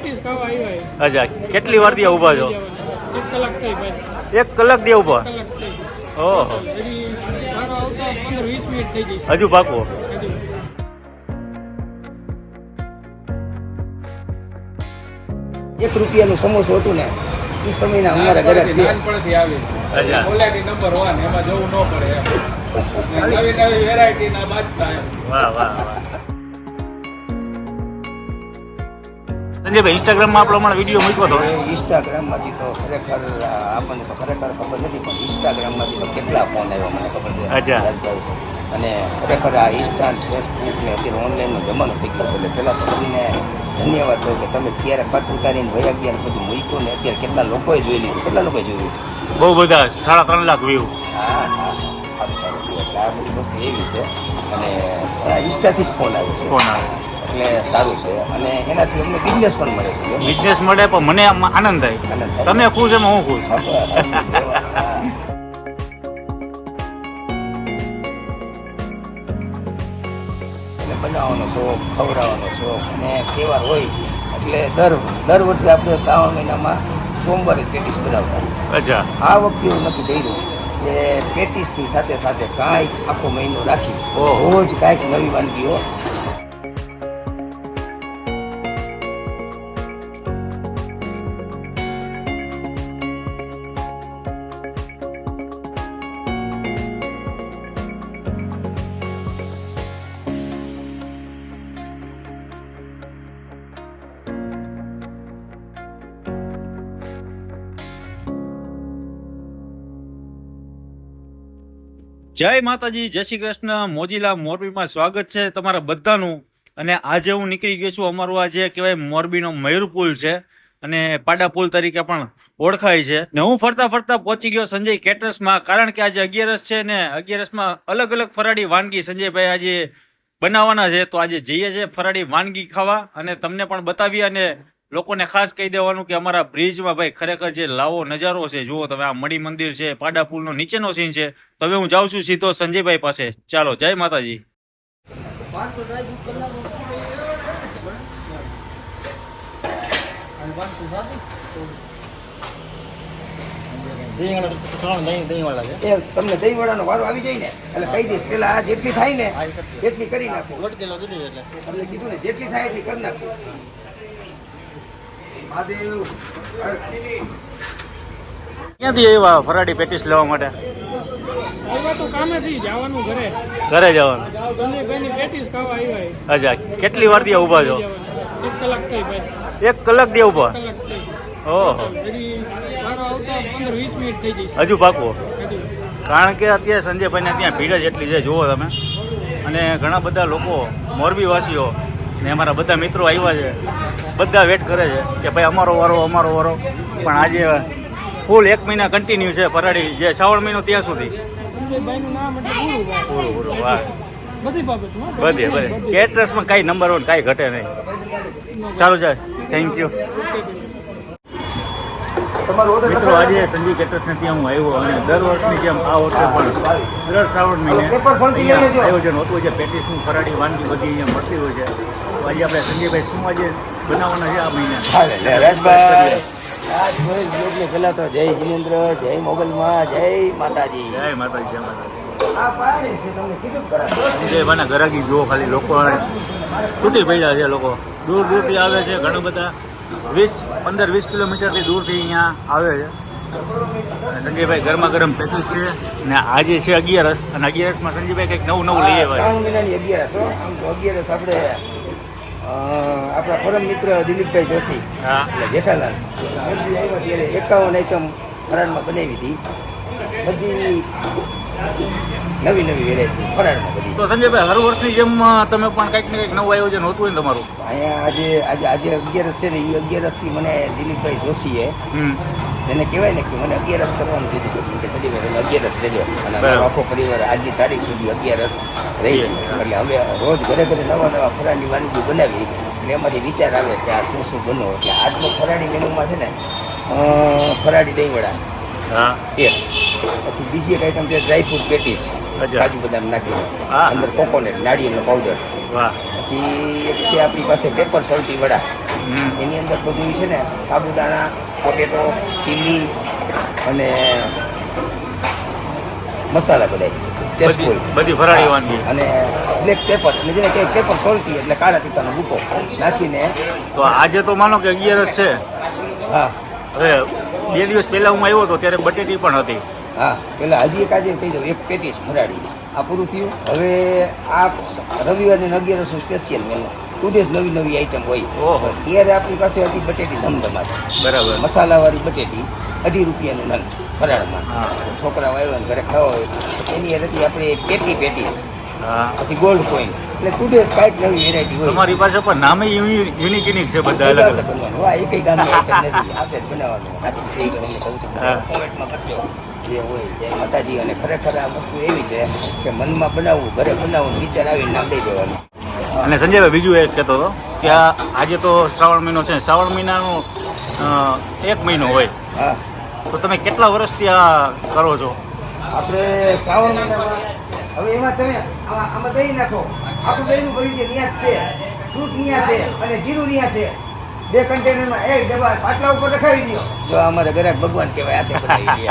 Patties ખાવા આવ્યા. અચ્છા, કેટલી વાર થી ઊભા છો? 1 કલાક થઈ ભાઈ. 1 કલાક થી ઊભા? 1 કલાક થઈ. ઓહો, હજી મારો આવતા 15-20 મિનિટ થઈ જશે. હજુ પાકું? હજી. 1 રૂપિયાનું સમોસું હતું ને એ સમયના અમારા ઘરે છે. નાનપણથી આવી અચ્છા. ક્વોલિટી નંબર 1 એમાં જવું ન પડે એમ. નવી નવી વેરાયટીના બાદશાહ એમ. વાહ વાહ વાહ. સંજયભાઈ, ઇન્સ્ટાગ્રામમાં આપણો હમણાં વિડીયો મૂક્યો હતો. ઇન્સ્ટાગ્રામમાંથી તો ખરેખર આપણને તો ખરેખર ખબર નથી, પણ ઇન્સ્ટાગ્રામમાંથી તો કેટલા ફોન આવ્યો મને ખબર છે. અચ્છા. રાજભાઈ. અને ખરેખર આ ઇન્સ્ટાન્ટ ફેસબુક ને અત્યારે ઓનલાઈનનો જમાનો થઈ ગયો છે. એટલે પહેલાં તો બધાને ધન્યવાદ કહું કે તમે ક્યારે કટ ઉતારીને વયા ગયા ને પછી મૂક્યું ને અત્યારે કેટલા લોકોએ જોઈ લીધું, કેટલા લોકોએ જોયું છે. બહુ બધા, 3.5 લાખ વ્યૂ. હા હા, સારું સારું. એટલે આ બધી વસ્તુ એવી છે. અને ઇન્સ્ટાથી જ ફોન આવે છે. ફોન આવે એટલે સારું છે. અને એનાથી અમને બિઝનેસ પણ મળે છે. બિઝનેસ મળે, પણ મને આમાં આનંદ થાય. આનંદ થાય. તમે ખુશ, એમાં હું ખુશ. એટલે બનાવવાનો શોખ, ખવડાવવાનો શોખ, અને તહેવાર હોય એટલે દર વર્ષે આપણે શ્રાવણ મહિનામાં સોમવારે પેટીસ બનાવતા. અચ્છા. આ વખતે એવું નક્કી કર્યું કે પેટીસની સાથે સાથે કાંઈક આખો મહિનો રાખી ઓહો. રોજ કાંઈક નવી વાનગીઓ. જય માતાજી, જય શ્રી કૃષ્ણ. મોજીલા મોરબીમાં સ્વાગત છે તમારા બધાનું. અને આજે હું નીકળી ગયો છું. અમારું આજે કહેવાય મોરબીનો મયુર પુલ છે અને પાડા પુલ તરીકે પણ ઓળખાય છે. ને હું ફરતા ફરતા પહોંચી ગયો સંજય કેટરર્સમાં, કારણ કે આજે 11 છે ને 11માં અલગ અલગ ફરાળી વાનગી સંજયભાઈ આજે બનાવવાના છે. તો આજે જઈએ છીએ ફરાળી વાનગી ખાવા અને તમને પણ બતાવીએ. અને લોકોને ખાસ કહી દેવાનું કે અમારા બ્રિજમાં ભાઈ ખરેખર જે લાવો નજારો છે, જુઓ તમે, આ મણી મંદિર છે, પાડા પુલનો નીચેનો સીન છે. તો હવે હું જાઉં છું સીધો સંજયભાઈ પાસે. ચાલો, જય માતાજી. તમને દહીં વડાનો વારો આવી જાય ને એટલે કહી દઈશ, પેલા આ જેટલી થાય ને એટલી કરી નાખો. તમને કીધું ને જેટલી થાય એટલી કરી નાખો. ક્યાંથી આવ્યા ફરાળી પેટીસ લેવા માટે? આવ્યા તો કામેથી જવાનું ઘરે. ઘરે જવાનું? સંજયભાઈની પેટીસ ખાવા આવ્યા. અચ્છા, કેટલી વાર થી ઊભા છો? 1 કલાક થઈ ભાઈ. 1 કલાક થી ઊભા? 1 કલાક થઈ. ઓહો, હજી મારો આવતા 15-20 મિનિટ થઈ જશે. હજુ પાકું? હજી. કારણ કે અત્યારે સંજયભાઈને ત્યાં ભીડ જ એટલી છે, જુઓ તમે. અને ઘણા બધા લોકો, મોરબી વાસીઓ ને અમારા બધા મિત્રો આવ્યા છે, બધા વેટ કરે છે કે ભાઈ અમારો વારો, અમારો વારો. પણ આજે ફૂલ 1 મહિના કન્ટિન્યુ છે ફરાળી, જે શ્રાવણ મહિનો ત્યાં સુધી. સંજયભાઈનું નામ એટલે ગુરુભાઈ. પૂરું વાહ. બધી બાબતમાં બધે કેટરર્સમાં કાંઈ નંબર 1, કાંઈ ઘટે નહીં. સારું છે, થેન્ક યુ. મિત્રો, આજે સંજય કેટરર્સને ત્યાં હું આવ્યો અને દર વર્ષની જેમ આ વર્ષે પણ દર શ્રાવણ મહિને અહીંયા આયોજન હોતું હોય છે. પેટીસનું ફરાળી વાનગી બધી અહીંયા મળતી હોય છે. તો આજે આપણે સંજયભાઈ શું આજે બનાવવાના છે આ મહિને? રાજભાઈ પેલા તો જય જિનેન્દ્ર, જય મોગલમાં, જય માતાજી. જય માતાજી, જય માતાજી. સંજયભાઈના ઘરાકી જુઓ, ખાલી લોકો તૂટી પડ્યા છે. લોકો દૂર દૂરથી આવે છે, ઘણા બધા 15-20 કિલોમીટરથી દૂરથી અહીંયા આવે છે. સંજયભાઈ ગરમા ગરમ પેટીસ છે ને આજે છે 11 અને 11માં સંજયભાઈ કંઈક નવું લઈ આવ્યા. શ્રાવણ મહિનાની 11 આમ તો 11 આપણે આપણા પરમ મિત્ર દિલીપભાઈ જોશી, હા, એટલે જેઠાલાલ મોદી આવ્યા ત્યારે 51 આઈટમ ફરાળમાં બનાવી હતી. બધી નવી વેરાયટી ફરાળમાં બધી. તો સંજયભાઈ, હર વર્ષની જેમ તમે પણ કંઈક ને કંઈક નવું આયોજન હોતું હોય ને તમારું? અહીંયા આજે 11 છે ને, એ 11થી મને દિલીપભાઈ જોશીએ એને કહેવાય ને કે મને 11 કરવાનું કીધું કે સંજયભાઈ 11 રહેજો. અને અમારો આખો પરિવાર આજની તારીખ સુધી 11 રહી છે. એટલે અમે રોજ ઘરે નવા ફરાળી વાનગી બનાવી. એટલે એમાંથી વિચાર આવે કે આ શું બનો. એટલે આજનો ફરાળી મેનુમાં છે ને ફરાળી દહીં વડા, હા, એક પછી બીજી એક આઈટમ છે ડ્રાયફ્રૂટ પેટીસ, કાજુ બદામ નાખીને, અંદર કોકોનટ, નાળિયેરનો પાવડર. વાહ. પછી એક છે આપણી પાસે પેપર સલ્ટી વડા, એની અંદર બધું છે ને સાબુદાણા, પોટેટો, ચીલી અને મસાલા બધા ટેસ્ટફુલ બધી ફરાળી વાનગી. અને બ્લેક પેપર એટલે જેને કે પેપર સોલ્ટી એટલે કાળા તીખાનો ભૂકો નાખીને. તો આજે તો માનો કે 11 છે. હા હવે 2 દિવસ પહેલા હું આવ્યો હતો ત્યારે બટેટી પણ હતી. હા પેલા હજી એક આજે કહી દઉં, એક પેટીસ ફરાળી આ પૂરું થયું. હવે આ રવિવારની 11 સ્પેશિયલ મેનુ 2 days નવી આઈટમ હોય. ઓહો. ત્યારે આપણી પાસે હતી બટેટી ધમધમાટ, બરાબર. મસાલાવાળી બટેટી 2.5 રૂપિયાનું નંગ ફરાળમાં. હા. છોકરાઓ આવ્યા ને ઘરે ખાવા હોય એની હતી આપણે પેટીસ, હા. પછી ગોલ્ડ કોઈન. એટલે 2 days કાંઈક નવી વેરાયટી હોય. તમારી પાસે પણ નામે યુનિક છે બધા અલગ અલગ. બનવાનું હા, એકય ગામની આઈટમ નથી, આપણે જ બનાવવાનું. આટલું છે એ તમને કહું છું. હા. કોમેન્ટમાં કરજો જે હોય જય માતાજી. અને ખરેખર આ વસ્તુ એવી છે કે મનમાં બનાવવું, ઘરે બનાવવું, વિચાર આવીને નામ દઈ દેવાનું. અને સંજયભાઈ બીજું એક કહેતો હતો કે આજે તો શ્રાવણ મહિનો છે, શ્રાવણ મહિનાનો 1 મહિનો હોય, હા તો તમે કેટલા વર્ષથી આ કરો છો? આપણે શ્રાવણ મહિનામાં હવે એમાં તમે આમાં દહીં નાખો, આપણું દહીંનું ભરી છે, નિયાજ છે, ફ્રૂટ નિયા છે અને જીરું નિયા છે. 2 કન્ટેનરમાં એક ડબ્બા પાટલા ઉપર રખાવી દો. જો અમારે ગ્રાહક ભગવાન કહેવાય, આતે બનાવી દે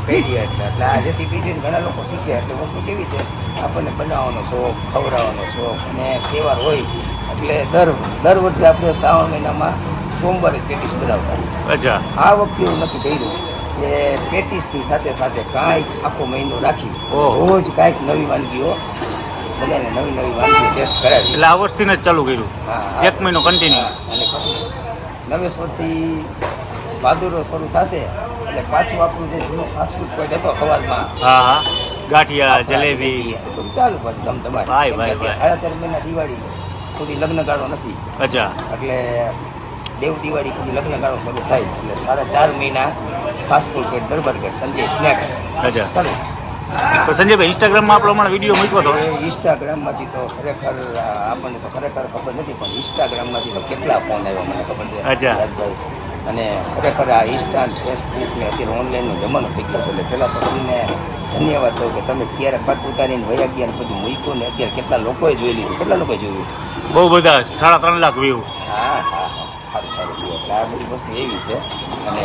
કહી દે. એટલે આ રેસીપી જોઈને ઘણા લોકો શીખે. એટલે વસ્તુ કેવી છે, આપણને બનાવવાનો શોખ, ખવડાવવાનો શોખ. અને તહેવાર હોય એટલે દર વર્ષે આપણે શ્રાવણ મહિનામાં સોમવારે પેટીસ બનાવતા. અચ્છા. આ વખતે એવું નક્કી કર્યું કે પેટીસની સાથે સાથે કાંઈક આખો મહિનો રાખી ઓહો. રોજ કાંઈક નવી વાનગીઓ બધાને નવી વાનગીઓ ટેસ્ટ કરાવી. એટલે આ વર્ષથી જ ચાલુ કર્યું, હા. 1 મહિનો કન્ટિન્યુ. અને પછી નવેશ્વરથી ભાદરો શરૂ થશે એટલે પાછું આપણું જે જૂનો ફાસ્ટફૂડ કોઈ હતો સવારમાં હા હા, ગાંઠિયા, જલેબી. બધું ચાલુ પાછું ધમધમાટ. ભાઈ, ભાઈ, ભાઈ. 4.5 મહિના દિવાળી સુધી લગ્નગાળો નથી, અચ્છા. એટલે દેવ દિવાળી પછી લગ્નગાળો શરૂ થાય એટલે 4.5 મહિના ફાસ્ટફૂડ પેટ બર્ગર સંજય સ્નેક્સ અચ્છા. ચાલુ. તો સંજયભાઈ ઇન્સ્ટાગ્રામમાં આપણો હમણાં વિડીયો મૂક્યો હતો. ઇન્સ્ટાગ્રામમાંથી તો ખરેખર આપણને તો ખરેખર ખબર નથી, પણ ઇન્સ્ટાગ્રામમાંથી તો કેટલા ફોન આવ્યા મને ખબર છે અચ્છા. રાજભાઈ. અને ખરેખર આ ઇન્સ્ટા ફેસબુક ને અત્યારે ઓનલાઈનનો જમાનો થઈ ગયો છે. એટલે પહેલાં તો તમને ધન્યવાદ કહું કે તમે ક્યારેક પાટ ઉતારીને વયા ગયા ને પછી મૂક્યું ને અત્યારે કેટલા લોકોએ જોઈ લીધું, કેટલા લોકોએ જોયું છે. બહુ બધા 3.5 લાખ વ્યૂ. હા હા હા, સારું સારું. એટલે આ બધી વસ્તુ એવી છે. અને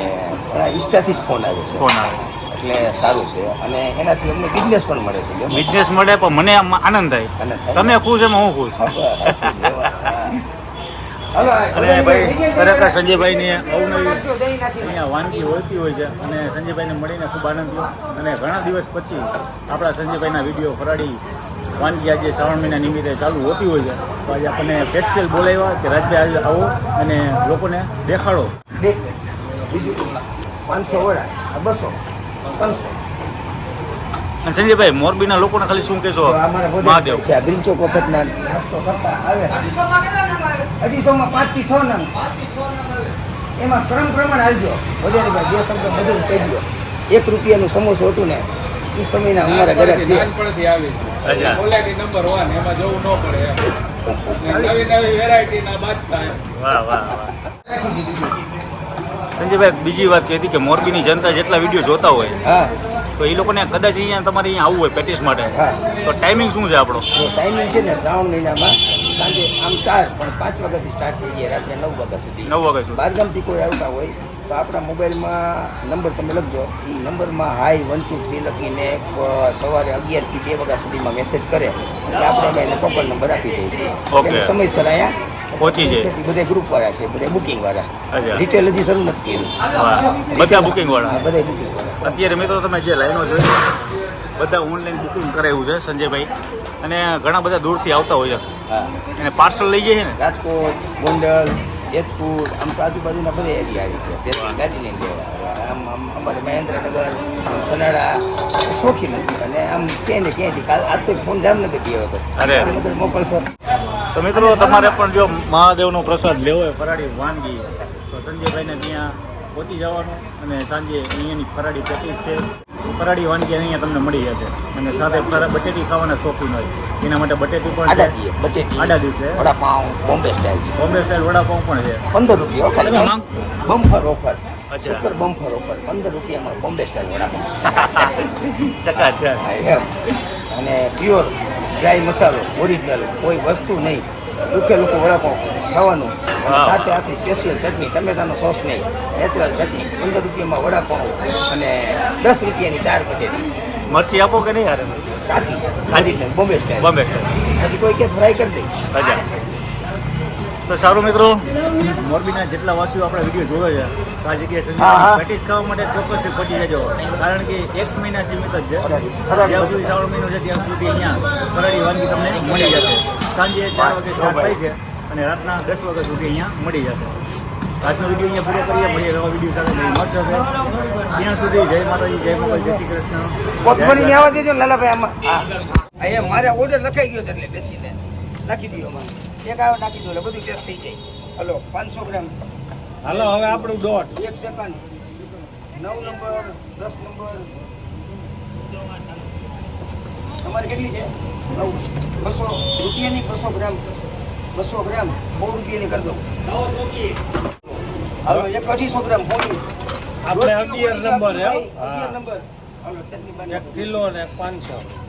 ઘણા ઇન્સ્ટાથી જ ફોન આવે છે, ફોન આવે એટલે સારું છે. અને એનાથી અમને બિઝનેસ પણ મળે છે. બિઝનેસ મળે, પણ મને આમ આનંદ થાય. તમે ખુશ એમાં હું ખુશ. અને ભાઈ ખરેખર સંજયભાઈની અવનવી અહીંયા વાનગી હોતી હોય છે અને સંજયભાઈને મળીને ખૂબ આનંદ થયો. અને ઘણા દિવસ પછી આપણા સંજયભાઈના વિડીયો ફરાળી વાનગી આજે શ્રાવણ મહિના નિમિત્તે ચાલુ હોતી હોય છે. તો આજે આપણને સ્પેશિયલ બોલાવ્યા કે રાજભાઈ આજે આવો અને લોકોને દેખાડો. બીજું 500 વડા, 200, 300. અને સંજયભાઈ મોરબીના લોકોને ખાલી શું કહેશો? મહાદેવ છે ગ્રીન ચોક વખતના નાસ્તો કરતા આવે 250માં 5 થી 6 નંગ. એમાં પ્રમાણ હાલજો. વધારે 2 સંખ્યા બધું કહી દો. 1 રૂપિયાનું સમોસું હતું ને એ સમયના અમારા ઘરે છે. નાનપણથી આવી છે. અચ્છા. ક્વોલિટી નંબર 1, એમાં જવું ન પડે એમ. નવી વેરાયટીના બાદશાહ એમ. વાહ વાહ વાહ. સંજયભાઈ બીજી વાત કહી હતી કે મોરબીની જનતા જેટલા વિડીયો જોતા હોય હા તો એ લોકોને કદાચ અહીંયા તમારે અહીંયા આવવું હોય પેટીસ માટે, હા. તો ટાઈમિંગ શું છે આપણો? તો ટાઈમિંગ છે ને શ્રાવણ મહિનામાં સાંજે આમ 4 પણ 5 વાગ્યાથી સ્ટાર્ટ થઈ જાય રાત્રે 9 વાગ્યા સુધી. 9 વાગ્યા સુધી. બહારગામથી કોઈ આવતા હોય તો આપણા મોબાઈલમાં નંબર તમે લખજો. એ નંબરમાં હાઈ 1 2 3 લખીને સવારે 11 થી 2 વાગ્યા સુધીમાં મેસેજ કરે એટલે આપણે એને ટોકન નંબર આપી દઈએ. ઓકે. એટલે સમયસર અહીંયા પહોંચી જાય. બધા ગ્રુપ વાળા છે, બધા બુકિંગ વાળા. અચ્છા. રિટેલ હજી શરૂ નથી કર્યું. વાહ. બધા બુકિંગ વાળા. હા, બધા બુકિંગ વાળા. અત્યારે મિત્રો તમે જે લાઈનો જોઈ બધા ઓનલાઈન બુકિંગ કરાવ્યું છે સંજયભાઈ, અને ઘણા બધા દૂરથી આવતા હોય છે હા, અને પાર્સલ લઈ જાય છે ને. રાજકોટ, ગોંડલ, જેતપુર, આમ તો આજુબાજુના બધા એરિયા આવી ગયા. તેથી ગાડી લઈને ગયા. આમ અમારે મહેન્દ્રનગર, સનાડા શોખીન નથી. અને આમ ક્યાંય ને ક્યાંયથી કાલ આજ તો ફોન જામનગર ગયો હતો. અરે. જામનગર મોકલશો. તો મિત્રો તમારે પણ જો મહાદેવનો પ્રસાદ લેવો હોય ફરાળી વાનગી તો સંજયભાઈને ત્યાં પહોંચી જવાનું અને સાંજે અહીંયાની ફરાળી પેટીસ છે, ફરાળી વાનગી અહીંયા તમને મળી જશે. અને સાથે બટેટી ખાવાના શોખીન હોય એના માટે બટેટી પણ આડા છે. દીએ, બટેટી, આડા છે, વડાપાઉં, બોમ્બે સ્ટાઇલ. બોમ્બે સ્ટાઇલ વડાપાઉં પણ છે. 15 રૂપિયા તમે ખાલી માંગ બમ્ફર ઓફર. અચ્છા. સુપર બમ્ફર ઓફર 15 રૂપિયામાં બોમ્બે સ્ટાઇલ વડાપાઉં. ચકાચક. એમ. અને પ્યોર ડ્રાય મસાલો ઓરિજિનલ, કોઈ વસ્તુ નહીં. રૂખે લોકો વડાપાઉં ખાવાનું હા. સાથે આપણી સ્પેશિયલ ચટણી ટમેટાનો સોસ નહીં નેચરલ ચટણી 15 રૂપિયામાં વડાપાઉં અને 10 રૂપિયાની 4 કટેરી મરચી આપો કે નહીં યાર કાચી કાચી. ને બોમ્બે સ્ટાઇલ બોમ્બે પછી કોઈ કે ફ્રાય કરી દઈ અચ્છા તો સારું મિત્રો મોરબીના જેટલા વાસીઓ આપણા વિડીયો જોવે છે તો આ જગ્યાએ હા, હા. સંજય પેટીસ ખાવા માટે ચોક્કસથી પહોંચી જજો કારણ કે 1 મહિના સીમિત જ છે જ્યાં સુધી શ્રાવણ મહિનો છે ત્યાં સુધી અહીંયા ફરાળી વાનગી તમને મળી જશે સાંજે 4 વાગે સ્ટાર્ટ થાય છે અને રાતના 10 વાગ્યા સુધી અહીંયા મળી જશે આજનો વિડીયો અહીંયા પૂરો કરીએ મળીએ નવા વિડીયો સાથે મળશે ત્યાં સુધી જય માતાજી જય મોગલ જય શ્રી કૃષ્ણ કોથમરી ને આવવા દેજો ને લાલાભાઈ આમાં હા અહીંયા મારે ઓર્ડર લખાઈ ગયો છે એટલે બેસીને નાખી દો અમારે એક આવે નાખી દો એટલે બધું ટેસ્ટ થઈ જાય હલો 500 ગ્રામ હાલો હવે આપણું દોઢ 1 સેકન્ડ 9 નંબર 10 નંબર તમારે કેટલી છે 9 200 રૂપિયાની 200 ગ્રામ 200 ગ્રામ 100 રૂપિયાની કરી દો હાલો 1 ગ્રામ પોણી આપણે 11 નંબર હે 11 નંબર હાલો ચટણી 1 કિલો ને 500